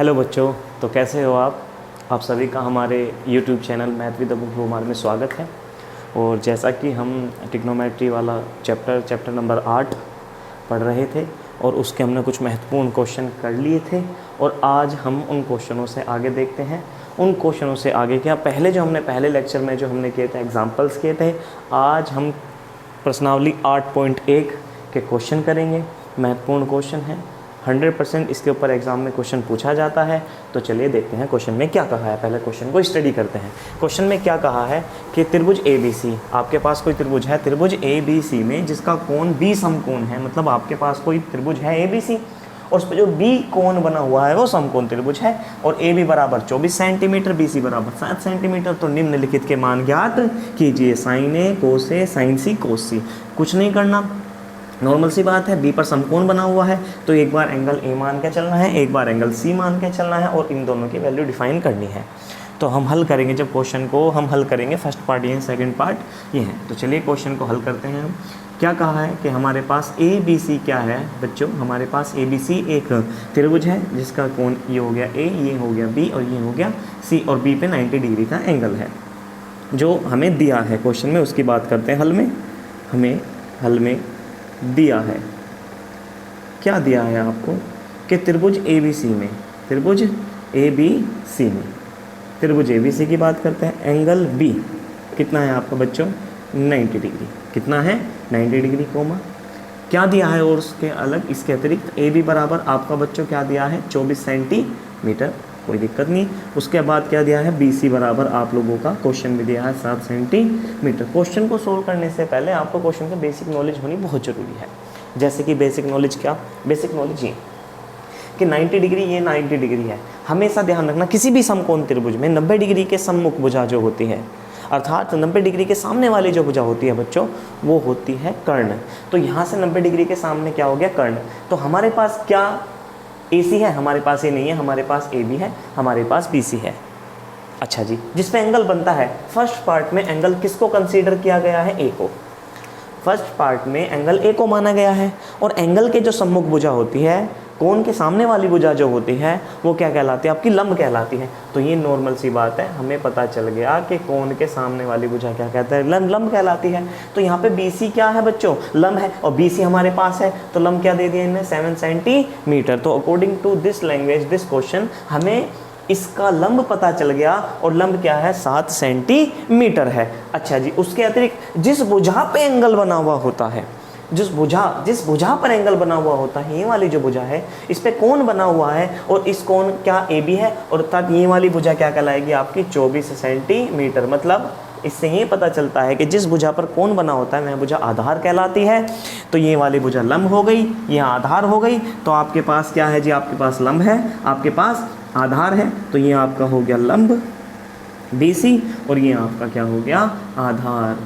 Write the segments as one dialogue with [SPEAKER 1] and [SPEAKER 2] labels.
[SPEAKER 1] Hello बच्चों, तो कैसे हो आप सभी का हमारे YouTube channel math with Abu Kumar में स्वागत है। और जैसा कि हम ट्रिग्नोमेट्री वाला चैप्टर नंबर 8 पढ़ रहे थे और उसके हमने कुछ महत्वपूर्ण क्वेश्चन कर लिए थे और आज हम उन क्वेश्चनों से आगे देखते हैं। उन क्वेश्चनों से आगे क्या, पहले लेक्चर में जो हमने किए थे एग्जाम्पल्स किए थे, आज हम प्रश्नावली 8.1 के क्वेश्चन करेंगे। महत्वपूर्ण क्वेश्चन है, 100% इसके ऊपर एग्जाम में क्वेश्चन पूछा जाता है। तो चलिए देखते हैं क्वेश्चन में क्या कहा है। पहले क्वेश्चन को स्टडी करते हैं। क्वेश्चन में क्या कहा है कि त्रिभुज ABC, आपके पास कोई त्रिभुज है, त्रिभुज ABC में जिसका कोण B समकोण है, मतलब आपके पास कोई त्रिभुज है ABC और उस पर जो B कोण बना हुआ है वो समकोण त्रिभुज है और AB बराबर 24 सेंटीमीटर, BC बराबर 7 सेंटीमीटर। तो निम्नलिखित के मान ज्ञात कीजिए। Sine A cos A sine C cos C। कुछ नहीं करना, नॉर्मल सी बात है। B पर समकोण बना हुआ है तो एक बार एंगल A मान के चलना है, एक बार एंगल C मान के चलना है और इन दोनों की वैल्यू डिफाइन करनी है। तो हम हल करेंगे, जब क्वेश्चन को हम हल करेंगे, फर्स्ट पार्ट ये है, सेकंड पार्ट ये है। तो चलिए क्वेश्चन को हल करते हैं हम। क्या कहा है कि हमारे पास ABC क्या है बच्चों, हमारे पास ABC एक त्रिभुज है जिसका कोण ये हो गया A, ये हो गया B और ये हो गया C और B पे 90 डिग्री का एंगल है जो हमें दिया है क्वेश्चन में। उसकी बात करते हैं हल में। हमें हल में दिया है, क्या दिया है आपको कि त्रिभुज ABC में, त्रिभुज ABC में, त्रिभुज ABC की बात करते हैं। एंगल B कितना है आपका बच्चों, 90 डिग्री। कितना है, 90 डिग्री कोमा। क्या दिया है और उसके अलग, इसके अतिरिक्त AB बराबर आपका बच्चों क्या दिया है, 24 सेंटीमीटर, कोई दिक्कत नहीं। उसके बाद क्या दिया है, BC बराबर आप लोगों का क्वेश्चन में दिया है 7 सेंटीमीटर। क्वेश्चन को सोल्व करने से पहले आपको क्वेश्चन का बेसिक नॉलेज होनी बहुत ज़रूरी है। जैसे कि बेसिक नॉलेज क्या, बेसिक नॉलेज ये कि 90 डिग्री, ये 90 डिग्री है। हमेशा ध्यान रखना किसी भी समकोण त्रिभुज में 90 डिग्री के सम्मुख भुजा जो होती है, अर्थात 90 डिग्री के सामने वाली जो भुजा होती है बच्चों, वो होती है कर्ण। तो यहाँ से 90 डिग्री के सामने क्या हो गया, कर्ण। तो हमारे पास क्या AC है, हमारे पास ये नहीं है, हमारे पास AB है, हमारे पास BC है। अच्छा जी, जिस पे एंगल बनता है, फर्स्ट पार्ट में एंगल किसको कंसीडर किया गया है, A को। फर्स्ट पार्ट में एंगल A को माना गया है और एंगल के जो सम्मुख भुजा होती है, कोण के सामने वाली भुजा जो होती है, वो क्या कहलाती है, आपकी लंब कहलाती है। तो ये नॉर्मल सी बात है, हमें पता चल गया कि कोण के सामने वाली भुजा क्या कहता है, लंब कहलाती है। तो यहाँ पे BC क्या है बच्चों, लंब है और BC हमारे पास है, तो लंब क्या दे दिया इन्हें, 7 सेंटीमीटर। तो according to this language, this question, हमें इसका लंब पता चल गया और लंब क्या है, 7 सेंटीमीटर है। अच्छा जी, उसके अतिरिक्त जिस भुजा पे एंगल बना हुआ होता है, जिस भुजा पर एंगल बना हुआ होता है, ये वाली जो भुजा है, इस पे कोण बना हुआ है और इस कोण क्या AB है और अर्थात ये वाली भुजा क्या कहलाएगी आपकी, 24 सेंटीमीटर। मतलब इससे ये पता चलता है कि जिस भुजा पर कोण बना होता है वह भुजा आधार कहलाती है। तो ये वाली भुजा लंब हो गई, ये आधार हो गई। तो आपके पास क्या है जी, आपके पास लंब है, आपके पास आधार है, तो ये आपका हो गया लंब BC और ये आपका क्या हो गया, आधार।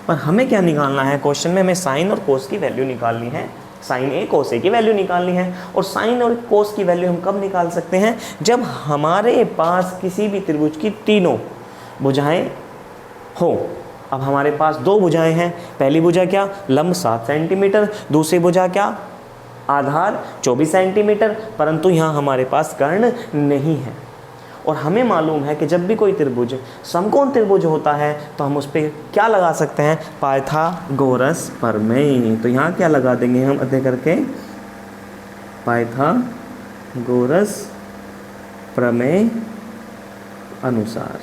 [SPEAKER 1] पर हमें क्या निकालना है क्वेश्चन में, हमें साइन और कोस की वैल्यू निकालनी है। साइन A कोस A की वैल्यू निकालनी है। और साइन और कोस की वैल्यू हम कब निकाल सकते हैं, जब हमारे पास किसी भी त्रिभुज की तीनों भुजाएं हो। अब हमारे पास दो भुजाएं हैं, पहली भुजा क्या, लंब 7 सेंटीमीटर, दूसरी भुजा क्या, आधार 24 सेंटीमीटर, परंतु यहाँ हमारे पास कर्ण नहीं है। और हमें मालूम है कि जब भी कोई त्रिभुज समकोण त्रिभुज होता है तो हम उस पर क्या लगा सकते हैं, पाइथागोरस प्रमेय। तो यहाँ क्या लगा देंगे हम, अध्ययन करके पाइथागोरस प्रमेय अनुसार।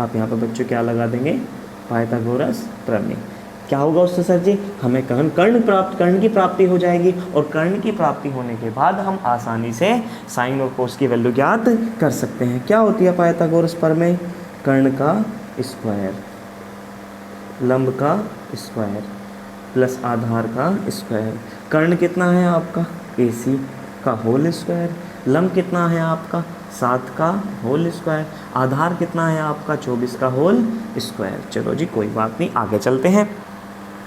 [SPEAKER 1] आप यहाँ पर बच्चों क्या लगा देंगे, पाइथागोरस प्रमेय। क्या होगा उससे सर जी, हमें कर्ण की प्राप्ति हो जाएगी और कर्ण की प्राप्ति होने के बाद हम आसानी से साइन और कोस की वैल्यू ज्ञात कर सकते हैं। क्या होती है पाइथागोरस प्रमेय, कर्ण का स्क्वायर, लंब का स्क्वायर प्लस आधार का स्क्वायर। कर्ण कितना है आपका, AC का होल स्क्वायर। लंब कितना है आपका, 7 का होल स्क्वायर। आधार कितना है आपका, 24 का होल स्क्वायर। चलो जी कोई बात नहीं, आगे चलते हैं।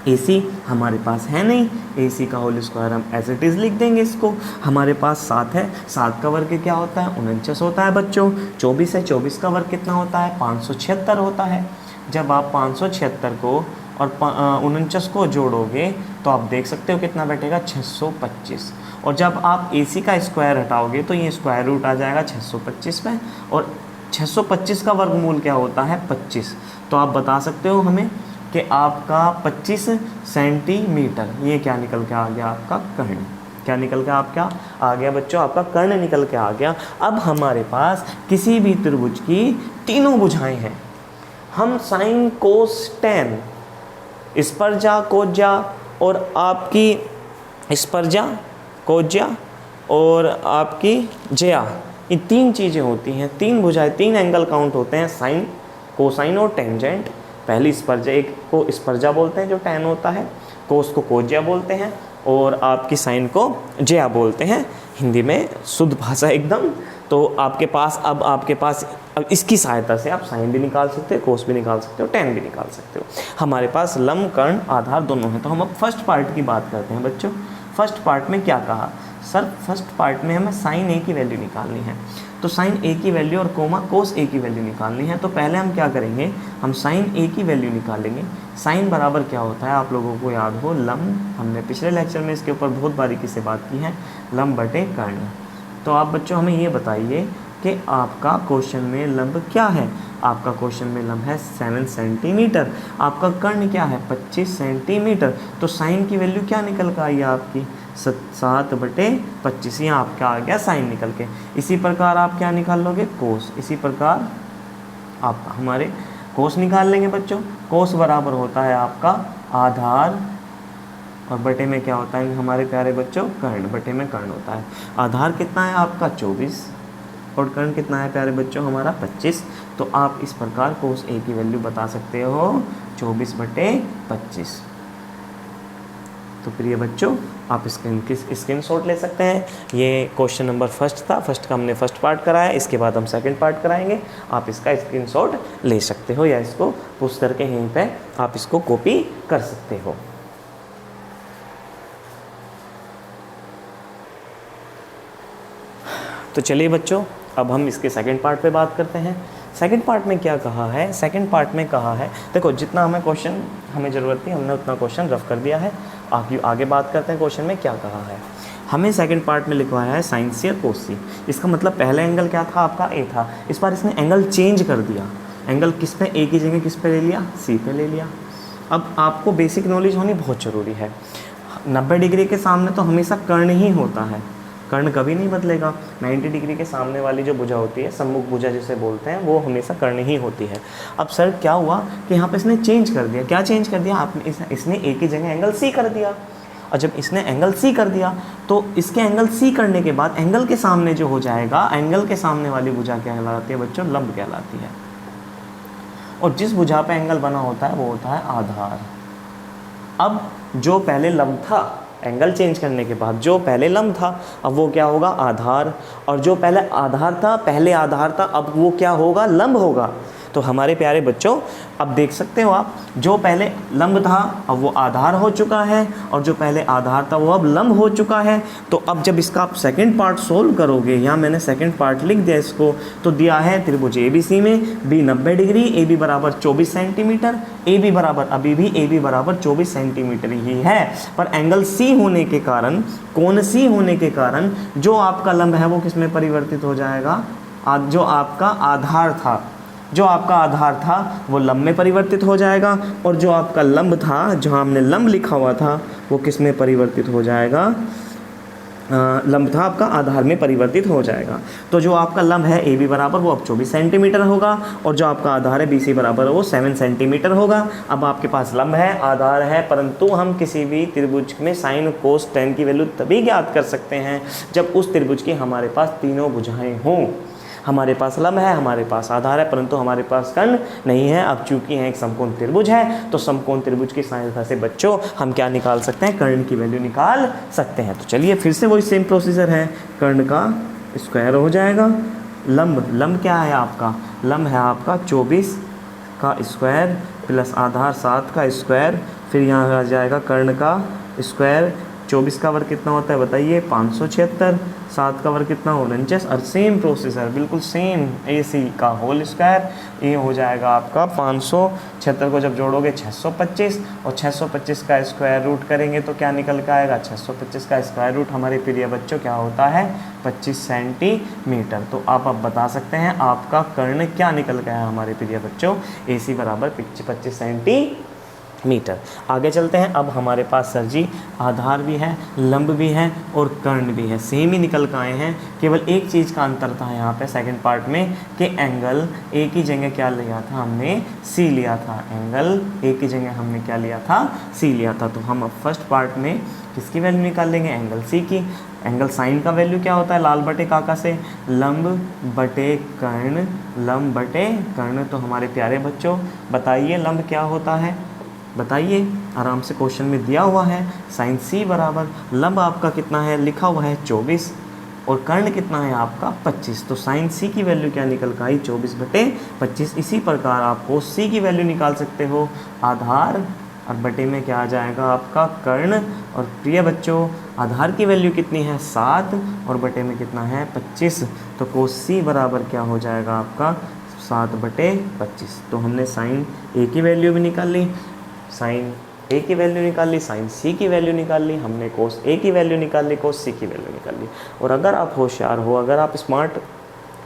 [SPEAKER 1] AC हमारे पास है नहीं, AC का होल स्क्वायर हम एज इट इज़ लिख देंगे इसको। हमारे पास 7 है, 7 का वर्ग क्या होता है, 49 होता है बच्चों। 24 है, 24 का वर्ग कितना होता है, 576 होता है। जब आप 576 को और 49 को जोड़ोगे तो आप देख सकते हो कितना बैठेगा 625। और जब आप AC का स्क्वायर हटाओगे तो ये स्क्वायर रूट आ जाएगा 625 में, और 625 का वर्गमूल क्या होता है 25। तो आप बता सकते हो हमें कि आपका 25 सेंटीमीटर, ये क्या निकल के आ गया आपका कर्ण। क्या निकल के आपका आ गया बच्चों, आपका कर्ण निकल के आ गया। अब हमारे पास किसी भी त्रिभुज की तीनों भुजाएं हैं। हम साइन कोस टेन, स्पर्जा कोज्या और आपकी स्पर्जा कोज्या और आपकी ज्या, ये तीन चीज़ें होती हैं, तीन भुजाएं, तीन एंगल काउंट होते हैं, साइन, कोसाइन और टेंजेंट। पहली स्पर्जा, एक को स्पर्जा बोलते हैं जो टेन होता है, कोस को कोज्या बोलते हैं और आपकी साइन को ज्या बोलते हैं, हिंदी में शुद्ध भाषा एकदम। तो आपके पास अब इसकी सहायता से आप साइन भी निकाल सकते हो, कोस भी निकाल सकते हो, टेन भी निकाल सकते हो। हमारे पास लंब, कर्ण, आधार दोनों हैं। तो हम अब फर्स्ट पार्ट की बात करते हैं बच्चों। फर्स्ट पार्ट में क्या कहा सर, फर्स्ट पार्ट में हमें साइन ए की वैल्यू निकालनी है। तो साइन ए की वैल्यू और कोमा कोस ए की वैल्यू निकालनी है। तो पहले हम क्या करेंगे, हम साइन ए की वैल्यू निकालेंगे। साइन बराबर क्या होता है आप लोगों को याद हो, लंब, हमने पिछले लेक्चर में इसके ऊपर बहुत बारीकी से बात की है, लंब बटे कर्ण। तो आप बच्चों हमें ये बताइए कि आपका क्वेश्चन में लंब क्या है। आपका क्वेश्चन में लंब है 7 सेंटीमीटर, आपका कर्ण क्या है 25 सेंटीमीटर। तो साइन की वैल्यू क्या निकल कर आई आपकी 7/25, यहाँ आपका आ गया साइन निकल के। इसी प्रकार आप क्या निकाल लोगे, कोस। इसी प्रकार आप हमारे कोस निकाल लेंगे बच्चों। कोस बराबर होता है आपका आधार और बटे में क्या होता है हमारे प्यारे बच्चों, कर्ण, बटे में कर्ण होता है। आधार कितना है आपका 24 और कर्ण कितना है प्यारे बच्चों हमारा 25। तो आप इस प्रकार कोस ए की वैल्यू बता सकते हो 24/25। तो प्रिय बच्चों आप स्क्रीनशॉट ले सकते हैं। ये क्वेश्चन नंबर फर्स्ट था, फर्स्ट का हमने फर्स्ट पार्ट कराया, इसके बाद हम सेकंड पार्ट कराएंगे। आप इसका स्क्रीनशॉट ले सकते हो या इसको पुश करके यहीं पे आप इसको कॉपी कर सकते हो। तो चलिए बच्चों अब हम इसके सेकंड पार्ट पे बात करते हैं। सेकंड पार्ट में क्या कहा है, सेकंड पार्ट में कहा है, देखो जितना हमें क्वेश्चन हमें ज़रूरत थी हमने उतना क्वेश्चन रफ कर दिया है। आगे बात करते हैं क्वेश्चन में क्या कहा है। हमें सेकंड पार्ट में लिखवाया है साइन सी और कोस सी। इसका मतलब पहला एंगल क्या था आपका ए था, इस बार इसने एंगल चेंज कर दिया। एंगल किस पे, ए की जगह किस पे ले लिया, सी पे ले लिया। अब आपको बेसिक नॉलेज होनी बहुत ज़रूरी है। 90 डिग्री के सामने तो हमेशा कर्ण ही होता है, कर्ण कभी नहीं बदलेगा। 90 डिग्री के सामने वाली जो भुजा होती है, सम्मुख भुजा जिसे बोलते हैं, वो हमेशा कर्ण ही होती है। अब सर क्या हुआ कि यहाँ पे इसने चेंज कर दिया। क्या चेंज कर दिया आपने, इसने ए की जगह एंगल सी कर दिया। और जब इसने एंगल सी कर दिया तो इसके एंगल सी करने के बाद एंगल के सामने जो हो जाएगा, एंगल के सामने वाली भुजा क्या कहलाती है बच्चों, लंब कहलाती है। और जिस भुजा पे एंगल बना होता है वो होता है आधार। अब जो पहले लंब था, एंगल चेंज करने के बाद जो पहले लंब था अब वो क्या होगा, आधार। और जो पहले आधार था, अब वो क्या होगा, लंब होगा। तो हमारे प्यारे बच्चों अब देख सकते हो आप, जो पहले लंब था अब वो आधार हो चुका है और जो पहले आधार था वो अब लंब हो चुका है। तो अब जब इसका आप सेकंड पार्ट सोल्व करोगे, यहाँ मैंने सेकंड पार्ट लिख दिया इसको, तो दिया है त्रिभुज ABC में बी 90 डिग्री, AB बराबर 24 सेंटीमीटर, AB बराबर अभी भी AB बराबर 24 सेंटीमीटर ही है। पर एंगल C होने के कारण, कोण C होने के कारण जो आपका लंब है वो किस में परिवर्तित हो जाएगा, जो आपका आधार था वो लंब में परिवर्तित हो जाएगा। और जो आपका लंब था, जहाँ हमने लंब लिखा हुआ था, वो किस में परिवर्तित हो जाएगा, लंब था आपका आधार में परिवर्तित हो जाएगा। तो जो आपका लंब है AB बराबर वो अब 24 सेंटीमीटर होगा और जो आपका आधार है BC बराबर वो 7 सेंटीमीटर होगा। अब आपके पास लंब है, आधार है, परंतु हम किसी भी त्रिभुज में साइन कोस टेन की वैल्यू तभी ज्ञात कर सकते हैं जब उस त्रिभुज की हमारे पास तीनों भुजाएं हों। हमारे पास लंब है, हमारे पास आधार है, परंतु हमारे पास कर्ण नहीं है। अब चूंकि है एक समकोण त्रिभुज है तो समकोण त्रिभुज की सहायता से बच्चों हम क्या निकाल सकते हैं, कर्ण की वैल्यू निकाल सकते हैं। तो चलिए फिर से वही सेम प्रोसीजर है, कर्ण का स्क्वायर हो जाएगा, लंब क्या है आपका, लंब है आपका 24 का स्क्वायर प्लस आधार 7 का स्क्वायर, फिर यहाँ आ जाएगा कर्ण का स्क्वायर 24 का वर्ग कितना होता है बताइए 576, 7 का वर्ग कितना 49, और सेम प्रोसेस है बिल्कुल सेम, AC का होल स्क्वायर, ये हो जाएगा आपका 576 को जब जोड़ोगे 625, और 625 का स्क्वायर रूट करेंगे तो क्या निकल के आएगा, 625 का स्क्वायर रूट हमारे प्रिय बच्चों क्या होता है 25 सेंटीमीटर। तो आप अब बता सकते हैं आपका कर्ण क्या निकल गया है हमारे प्रिय बच्चों, AC बराबर 25 सेंटीमीटर। आगे चलते हैं। अब हमारे पास सर जी आधार भी है, लंब भी है और कर्ण भी है, सेम ही निकल कर आए हैं। केवल एक चीज़ का अंतर था यहाँ पे सेकंड पार्ट में कि एंगल ए की जगह क्या लिया था हमने, सी लिया था। एंगल ए की जगह हमने क्या लिया था, सी लिया था। तो हम अब फर्स्ट पार्ट में किसकी वैल्यू निकाल लेंगे, एंगल सी की। एंगल साइन का वैल्यू क्या होता है, लाल बटे काका से लंब बटे कर्ण, लंब बटे कर्ण। तो हमारे प्यारे बच्चों बताइए लंब क्या होता है, बताइए, आराम से क्वेश्चन में दिया हुआ है। साइन सी बराबर लंब आपका कितना है, लिखा हुआ है 24, और कर्ण कितना है आपका 25। तो साइन सी की वैल्यू क्या निकल कर आई 24/25। इसी प्रकार आपको सी की वैल्यू निकाल सकते हो, आधार और बटे में क्या आ जाएगा आपका कर्ण। और प्रिय बच्चों आधार की वैल्यू कितनी है 7 और बटे में कितना है 25। तो कोस सी बराबर क्या हो जाएगा आपका 7/25। तो हमने साइन ए की वैल्यू भी निकाल ली, साइन ए की वैल्यू निकाल ली, साइन सी की वैल्यू निकाल ली, हमने कोस ए की वैल्यू निकाल ली, कोस सी की वैल्यू निकाल ली। और अगर आप होशियार हो, अगर आप स्मार्ट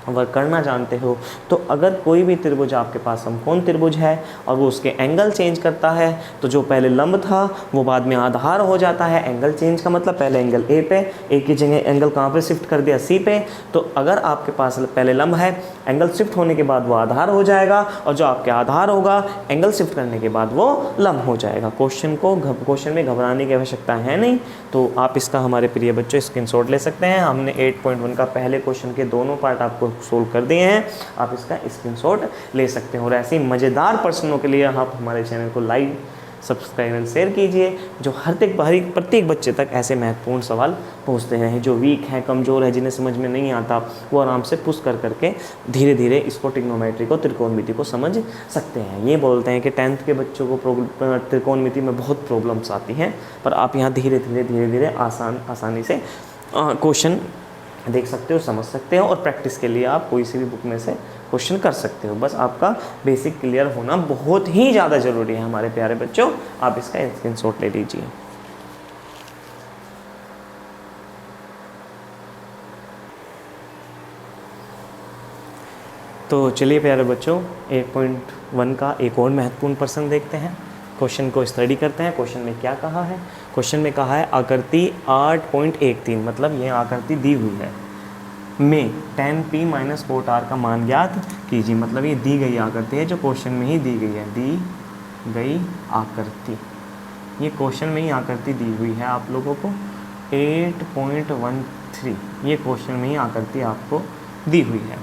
[SPEAKER 1] वर्क करना जानते हो, तो अगर कोई भी त्रिभुज आपके पास समकोण त्रिभुज है और वो उसके एंगल चेंज करता है, तो जो पहले लंब था वो बाद में आधार हो जाता है। एंगल चेंज का मतलब पहले एंगल ए पे, ए की जगह एंगल कहाँ पे शिफ्ट कर दिया, सी पे। तो अगर आपके पास पहले लंब है, एंगल शिफ्ट होने के बाद वो आधार हो जाएगा, और जो आपके आधार होगा एंगल शिफ्ट करने के बाद वो लंब हो जाएगा। क्वेश्चन में घबराने की आवश्यकता है नहीं। तो आप इसका हमारे प्रिय बच्चों स्क्रीनशॉट ले सकते हैं। हमने 8.1 का पहले क्वेश्चन के दोनों पार्ट आपको सोल्व कर दिए हैं, आप इसका स्क्रीनशॉट ले सकते हैं। और ऐसे ही मज़ेदार प्रश्नों के लिए आप हमारे चैनल को लाइक, सब्सक्राइब एंड शेयर कीजिए, जो प्रत्येक बच्चे तक ऐसे महत्वपूर्ण सवाल पूछते हैं। जो वीक हैं, कमज़ोर है, जिन्हें समझ में नहीं आता, वो आराम से पुश करके धीरे धीरे इसको ट्रिग्नोमेट्री को, त्रिकोणमिति को समझ सकते हैं। ये बोलते हैं कि 10th के बच्चों को त्रिकोणमिति में बहुत प्रॉब्लम्स आती हैं, पर आप यहाँ धीरे धीरे आसानी से क्वेश्चन देख सकते हो, समझ सकते हो, और प्रैक्टिस के लिए आप कोई सी भी बुक में से क्वेश्चन कर सकते हो। बस आपका बेसिक क्लियर होना बहुत ही ज़्यादा ज़रूरी है हमारे प्यारे बच्चों। आप इसका स्क्रीनशॉट ले लीजिए। तो चलिए प्यारे बच्चों 8.1 का एक और महत्वपूर्ण प्रश्न देखते हैं। क्वेश्चन को स्टडी करते हैं। क्वेश्चन में क्या कहा है, क्वेश्चन में कहा है आकृति 8.13, मतलब ये आकृति दी हुई है, में tan p minus cot r का मान ज्ञात कीजिए। मतलब ये दी गई आकृति है, जो क्वेश्चन में ही दी गई है, दी गई आकृति, ये क्वेश्चन में ही आकृति दी हुई है आप लोगों को 8.13, ये क्वेश्चन में ही आकृति आपको दी हुई है।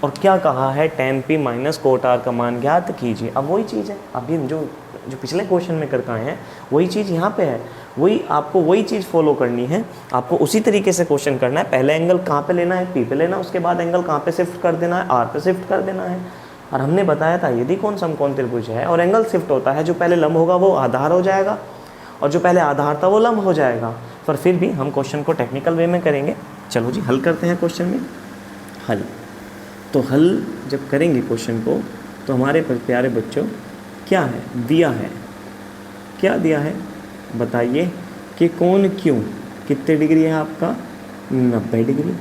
[SPEAKER 1] और क्या कहा है, tan p minus cot r का मान ज्ञात कीजिए। अब वही चीज़ है, अभी जो पिछले क्वेश्चन में करके आए हैं वही चीज़ यहाँ पे है, वही आपको वही चीज़ फॉलो करनी है। आपको उसी तरीके से क्वेश्चन करना है। पहले एंगल कहाँ पे लेना है, P पे लेना, उसके बाद एंगल कहाँ पे शिफ्ट कर देना है, R पे शिफ्ट कर देना है। और हमने बताया था यदि कौन समकोण त्रिभुज है और एंगल शिफ्ट होता है, जो पहले लंब होगा वो आधार हो जाएगा, और जो पहले आधार था वो लंब हो जाएगा। पर फिर भी हम क्वेश्चन को टेक्निकल वे में करेंगे। चलो जी हल करते हैं क्वेश्चन में। हल तो हल जब करेंगे क्वेश्चन को, तो हमारे प्यारे बच्चों क्या है दिया है, क्या दिया है बताइए कि कोण क्यों कितने डिग्री है आपका 90 डिग्री,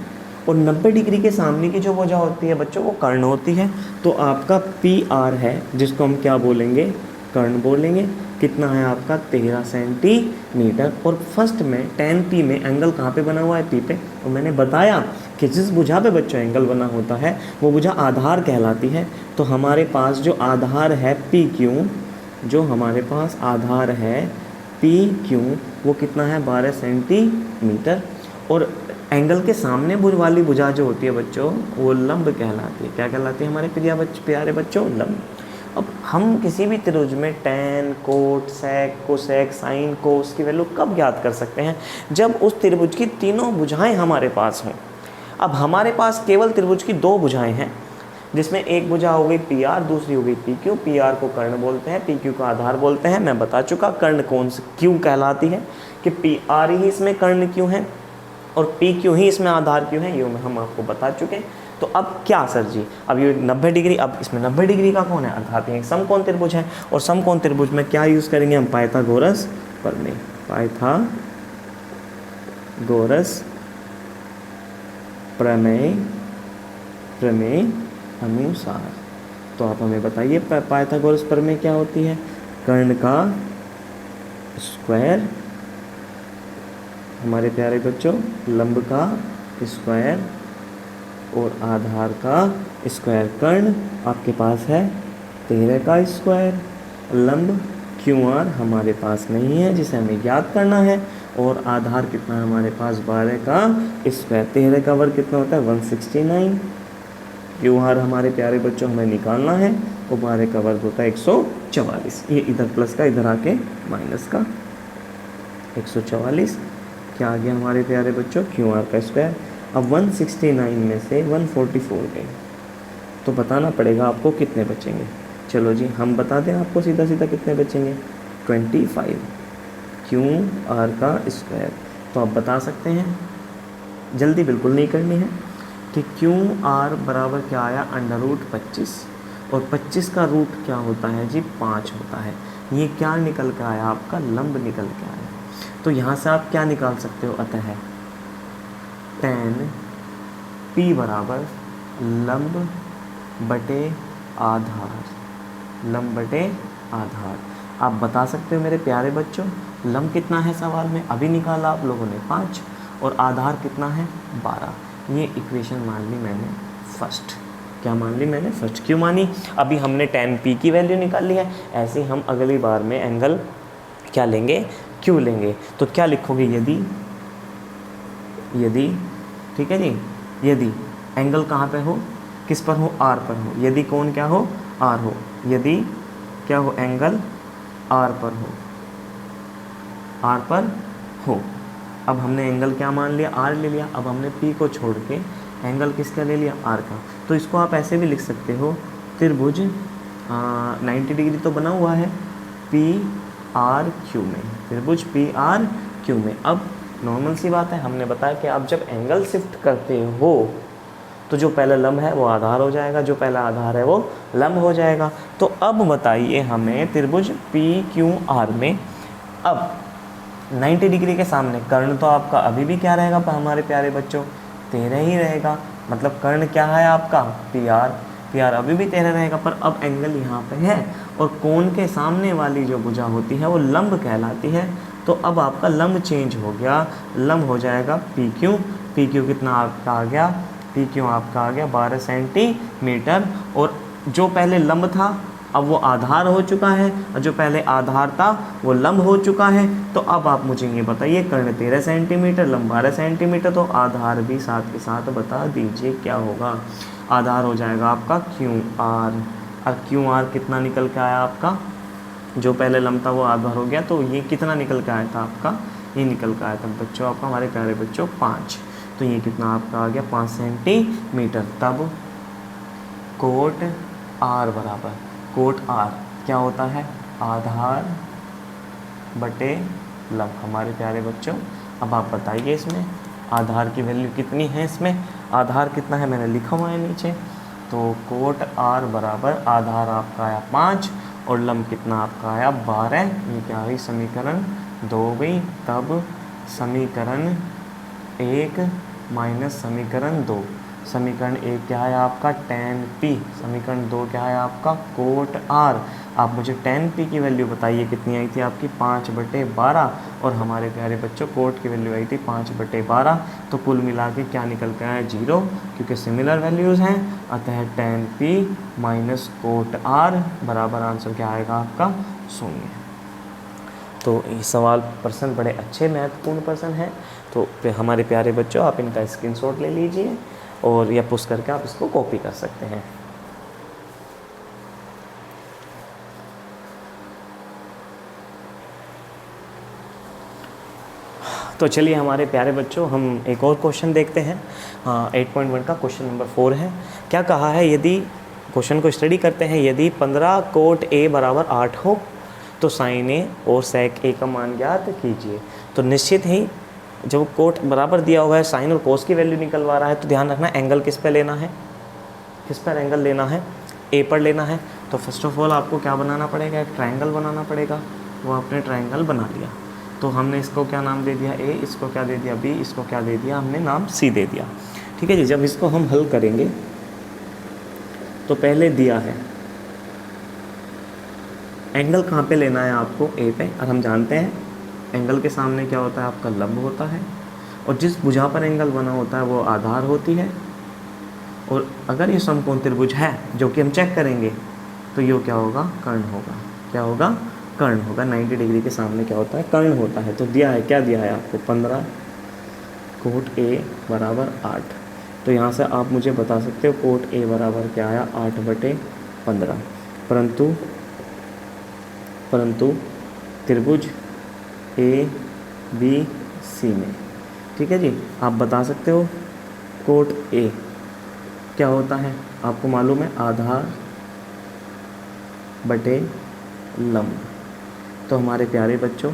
[SPEAKER 1] और 90 डिग्री के सामने की जो भुजा होती है बच्चों वो कर्ण होती है। तो आपका पी आर है, जिसको हम क्या बोलेंगे, कर्ण बोलेंगे। कितना है आपका 13 सेंटीमीटर। और फर्स्ट में tan p में एंगल कहाँ पे बना हुआ है, P पे। तो मैंने बताया कि जिस भुजा पे बच्चों एंगल बना होता है वो भुजा आधार कहलाती है। तो हमारे पास जो आधार है PQ, जो हमारे पास आधार है PQ, वो कितना है 12 सेंटीमीटर। और एंगल के सामने वाली भुजा जो होती है बच्चों वो लंब कहलाती है। क्या कहलाती है हमारे प्यारे बच्चों, लंब। अब हम किसी भी त्रिभुज में tan, कोट, सेक, कोसेक, साइन, कोस की वैल्यू कब ज्ञात कर सकते हैं, जब उस त्रिभुज की तीनों भुजाएं हमारे पास हों। अब हमारे पास केवल त्रिभुज की दो भुजाएं हैं, जिसमें एक भुजा हो गई PR, दूसरी हो गई PQ। PR को कर्ण बोलते हैं, PQ को आधार बोलते हैं। मैं बता चुका कर्ण कौन से क्यों कहलाती है, कि पी आर ही इसमें कर्ण क्यों है और पी क्यों ही इसमें आधार क्यों है, ये हम आपको बता चुके हैं। तो अब क्या सर जी, अब ये 90 डिग्री, अब इसमें 90 डिग्री का कौन है, अर्थात ये समकोण त्रिभुज है। और समकोण त्रिभुज में क्या यूज़ करेंगे हम, पाइथागोरस प्रमेय, पाइथागोरस प्रमेय अनुसार। तो आप हमें बताइए पाइथागोरस प्रमेय क्या होती है, कर्ण का स्क्वायर, हमारे प्यारे बच्चों लंब का स्क्वायर और आधार का स्क्वायर। कर्ण आपके पास है 13 का स्क्वायर, लंब क्यू आर हमारे पास नहीं है जिसे हमें याद करना है, और आधार कितना है हमारे पास 12 का स्क्वायर। 13 का वर्ग कितना होता है 169, क्यू आर हमारे प्यारे बच्चों हमें निकालना है, और 12 का वर्ग होता है 144। ये इधर प्लस का इधर आके माइनस का 144, क्या आ गया हमारे प्यारे बच्चों क्यू आर का स्क्वायर। अब 169 में से 144 गए तो बताना पड़ेगा आपको कितने बचेंगे। चलो जी हम बता दें आपको सीधा सीधा कितने बचेंगे, 25 क्यू आर का स्क्वायर। तो आप बता सकते हैं, जल्दी बिल्कुल नहीं करनी है, कि क्यू आर बराबर क्या आया √25, और 25 का रूट क्या होता है जी 5 होता है। ये क्या निकल के आया, आपका लंब निकल के आया। तो यहाँ से आप क्या निकाल सकते हो, अतः tan p बराबर लंब बटे आधार, लंब बटे आधार। आप बता सकते हो मेरे प्यारे बच्चों, लंब कितना है सवाल में अभी निकाला आप लोगों ने 5, और आधार कितना है 12। ये इक्वेशन मान ली मैंने फर्स्ट। क्या मान ली मैंने फर्स्ट, क्यों मानी, अभी हमने tan p की वैल्यू निकाल ली है, ऐसे ही हम अगली बार में एंगल क्या लेंगे, क्यों लेंगे। तो क्या लिखोगे, यदि ठीक है जी, यदि एंगल कहाँ पे हो, किस पर हो, R पर हो, यदि कोण क्या हो R हो, यदि क्या हो एंगल R पर हो, R पर हो। अब हमने एंगल क्या मान लिया, R ले लिया। अब हमने P को छोड़ के एंगल किसका ले लिया, R का। तो इसको आप ऐसे भी लिख सकते हो, त्रिभुज 90 डिग्री तो बना हुआ है PRQ में, त्रिभुज PRQ में। अब नॉर्मल सी बात है, हमने बताया कि आप जब एंगल शिफ्ट करते हो तो जो पहला लंब है वो आधार हो जाएगा, जो पहला आधार है वो लंब हो जाएगा। तो अब बताइए हमें त्रिभुज PQR में अब 90 डिग्री के सामने कर्ण तो आपका अभी भी क्या रहेगा पर हमारे प्यारे बच्चों 13 ही रहेगा, मतलब कर्ण क्या है आपका PR अभी भी 13 रहेगा, पर अब एंगल यहाँ पे है और कोण के सामने वाली जो भुजा होती है वो लंब कहलाती है। तो अब आपका लंब चेंज हो गया, लंब हो जाएगा PQ कितना आपका आ गया, PQ आपका आ गया 12 सेंटीमीटर, और जो पहले लंब था अब वो आधार हो चुका है, और जो पहले आधार था वो लंब हो चुका है। तो अब आप मुझे ये बताइए, कर्ण 13 सेंटीमीटर, लंब 12 सेंटीमीटर, तो आधार भी साथ के साथ बता दीजिए क्या होगा। आधार हो जाएगा आपका QR, और QR कितना निकल के आया आपका, जो पहले लंब था वो आधार हो गया, तो ये कितना निकल के आया था आपका, ये निकल के आया था बच्चों आपका, हमारे प्यारे बच्चों 5। तो ये कितना आपका आ गया 5 सेंटीमीटर। तब कोट R बराबर, कोट R क्या होता है, आधार बटे लंब, हमारे प्यारे बच्चों। अब आप बताइए इसमें आधार की वैल्यू कितनी है, इसमें आधार कितना है मैंने लिखा हुआ है नीचे। तो कोट R बराबर आधार आपका आया 5 और लंब कितना आपका आया 12। ये क्या हुई, समीकरण 2 गई। तब समीकरण 1 माइनस समीकरण 2, समीकरण 1 क्या है आपका tan P, समीकरण 2 क्या है आपका कोट R। आप मुझे tan P की वैल्यू बताइए कितनी आई थी आपकी 5/12, और हमारे प्यारे बच्चों कोट की वैल्यू आई थी 5/12। तो कुल मिला के क्या निकल के आया 0, क्योंकि सिमिलर वैल्यूज़ हैं, अतः tan P minus cot R बराबर आंसर क्या आएगा आपका 0। तो ये सवाल प्रश्न बड़े अच्छे महत्वपूर्ण प्रश्न हैं। तो हमारे प्यारे बच्चों आप इनका स्क्रीनशॉट ले लीजिए और या पुश करके आप इसको कॉपी कर सकते हैं। तो चलिए हमारे प्यारे बच्चों हम एक और क्वेश्चन देखते हैं। 8.1 का क्वेश्चन नंबर 4 है। क्या कहा है, यदि क्वेश्चन को स्टडी करते हैं, यदि 15 कोट A बराबर 8 हो तो साइन ए और सेक ए का मान ज्ञात कीजिए। तो निश्चित ही जब कोट बराबर दिया हुआ है, साइन और कोस की वैल्यू निकलवा रहा है, तो ध्यान रखना एंगल किस पे लेना है, किस पर एंगल लेना है, ए पर लेना है। तो फर्स्ट ऑफ ऑल आपको क्या बनाना पड़ेगा, एक ट्रायंगल बनाना पड़ेगा। वो आपने ट्रायंगल बना लिया, तो हमने इसको क्या नाम दे दिया ए, इसको क्या दे दिया बी, इसको क्या दे दिया हमने नाम सी दे दिया। ठीक है जी। जब इसको हम हल करेंगे तो पहले दिया है एंगल कहाँ पे लेना है आपको, ए पे, और हम जानते हैं एंगल के सामने क्या होता है आपका लंब होता है, और जिस भुजा पर एंगल बना होता है वो आधार होती है। और अगर ये समकोण त्रिभुज है जो कि हम चेक करेंगे, तो ये क्या होगा, कर्ण होगा। क्या होगा, कर्ण होगा। 90 डिग्री के सामने क्या होता है, कर्ण होता है। तो दिया है, क्या दिया है आपको 15, कोट ए बराबर 8। तो यहाँ से आप मुझे बता सकते हो कोट ए बराबर क्या आया, 8/15। परंतु त्रिभुज ए बी सी में, ठीक है जी, आप बता सकते हो कोट ए क्या होता है, आपको मालूम है आधार बटे लंब। तो हमारे प्यारे बच्चों,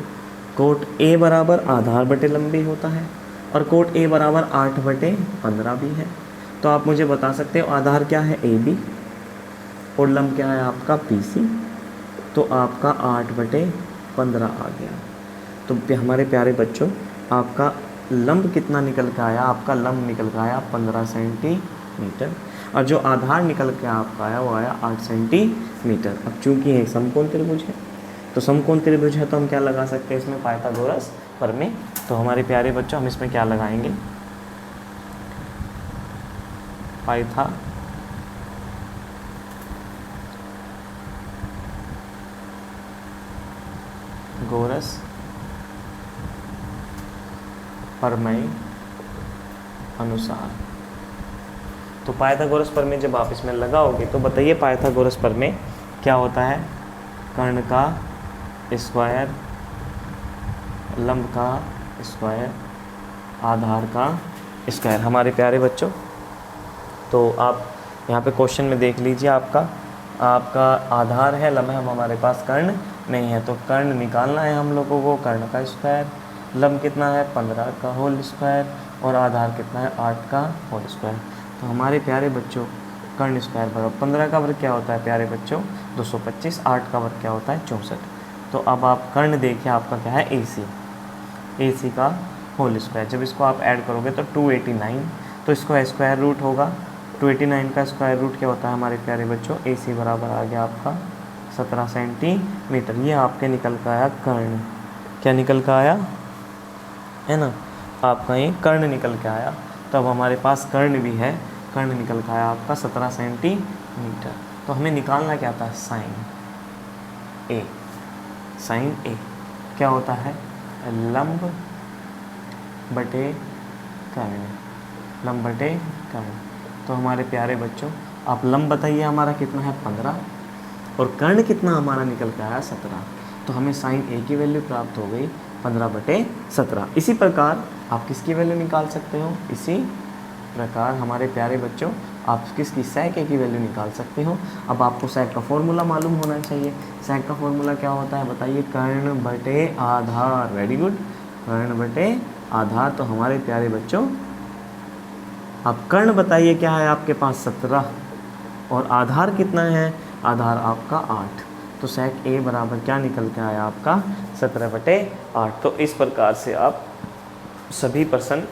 [SPEAKER 1] कोट ए बराबर आधार बटे लंब भी होता है, और कोट ए बराबर 8/15 भी है। तो आप मुझे बता सकते हो आधार क्या है, ए बी, और लंब क्या है आपका पी सी। तो आपका 8/15 आ गया। तो हमारे प्यारे बच्चों, आपका लंब कितना निकल के आया, आपका लंब निकल के आया 15 सेंटीमीटर, और जो आधार निकल के आपका आया वो आया 8 सेंटीमीटर। अब चूंकि ये समकोण त्रिभुज है, तो समकोण त्रिभुज है तो हम क्या लगा सकते हैं इसमें, पाइथागोरस प्रमेय। तो हमारे प्यारे बच्चों, हम इसमें क्या लगाएंगे, पाइथागोरस प्रमेय अनुसार। तो पाइथागोरस प्रमेय जब आप इसमें लगाओगे तो बताइए पाइथागोरस प्रमेय क्या होता है, कर्ण का स्क्वायर, लंब का स्क्वायर, आधार का स्क्वायर। हमारे प्यारे बच्चों, तो आप यहाँ पे क्वेश्चन में देख लीजिए, आपका आधार है, लंब है, हमारे पास कर्ण नहीं है, तो कर्ण निकालना है हम लोगों को, कर्ण का स्क्वायर। लंब कितना है 15 का होल स्क्वायर, और आधार कितना है 8 का होल स्क्वायर। तो हमारे प्यारे बच्चों, कर्ण स्क्वायर बराबर 15 का वर्ग क्या होता है प्यारे बच्चों 225, 8 का वर्ग क्या होता है 64। तो अब आप कर्ण देखिए, आपका क्या है ए सी का होल स्क्वायर। जब इसको आप ऐड करोगे तो 289, तो इसको स्क्वायर रूट होगा, 289 का स्क्वायर रूट क्या होता है हमारे प्यारे बच्चों, ए सी बराबर आ गया आपका 17 सेंटीमीटर। ये आपके निकल का आया कर्ण, क्या निकल का आया है ना, आपका ये कर्ण निकल के आया। तब हमारे पास कर्ण भी है, कर्ण निकल के आया आपका 17 सेंटीमीटर। तो हमें निकालना क्या था, साइन ए क्या होता है, लंब बटे कर्ण, लंब बटे कर्ण। तो हमारे प्यारे बच्चों, आप लंब बताइए हमारा कितना है 15, और कर्ण कितना हमारा निकल के आया 17। तो हमें साइन ए की वैल्यू प्राप्त हो गई 15/17। इसी प्रकार आप किसकी वैल्यू निकाल सकते हो, इसी प्रकार हमारे प्यारे बच्चों आप किसकी, sec a की वैल्यू निकाल सकते हो। अब आपको sec का फॉर्मूला मालूम होना चाहिए। sec का फॉर्मूला क्या होता है बताइए, कर्ण बटे आधार। वेरी गुड, कर्ण बटे आधार। तो हमारे प्यारे बच्चों, आप कर्ण बताइए क्या है आपके पास 17, और आधार कितना है, आधार आपका 8। तो sec a बराबर क्या निकल के आया आपका 17/8। तो इस प्रकार से आप सभी प्रश्न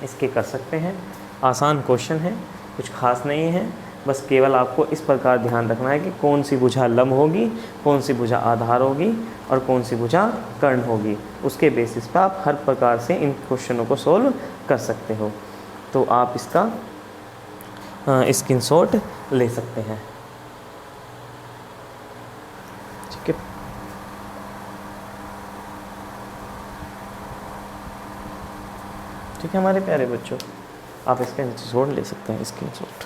[SPEAKER 1] इसके कर सकते हैं। आसान क्वेश्चन है, कुछ खास नहीं है, बस केवल आपको इस प्रकार ध्यान रखना है कि कौन सी भुजा लंब होगी, कौन सी भुजा आधार होगी, और कौन सी भुजा कर्ण होगी। उसके बेसिस पर आप हर प्रकार से इन क्वेश्चनों को सोल्व कर सकते हो। तो आप इसका स्क्रीनशॉट ले सकते हैं। ठीक है, ठीक है हमारे प्यारे बच्चों, आप इसका स्क्रीनशॉट ले सकते हैं, स्क्रीनशॉट।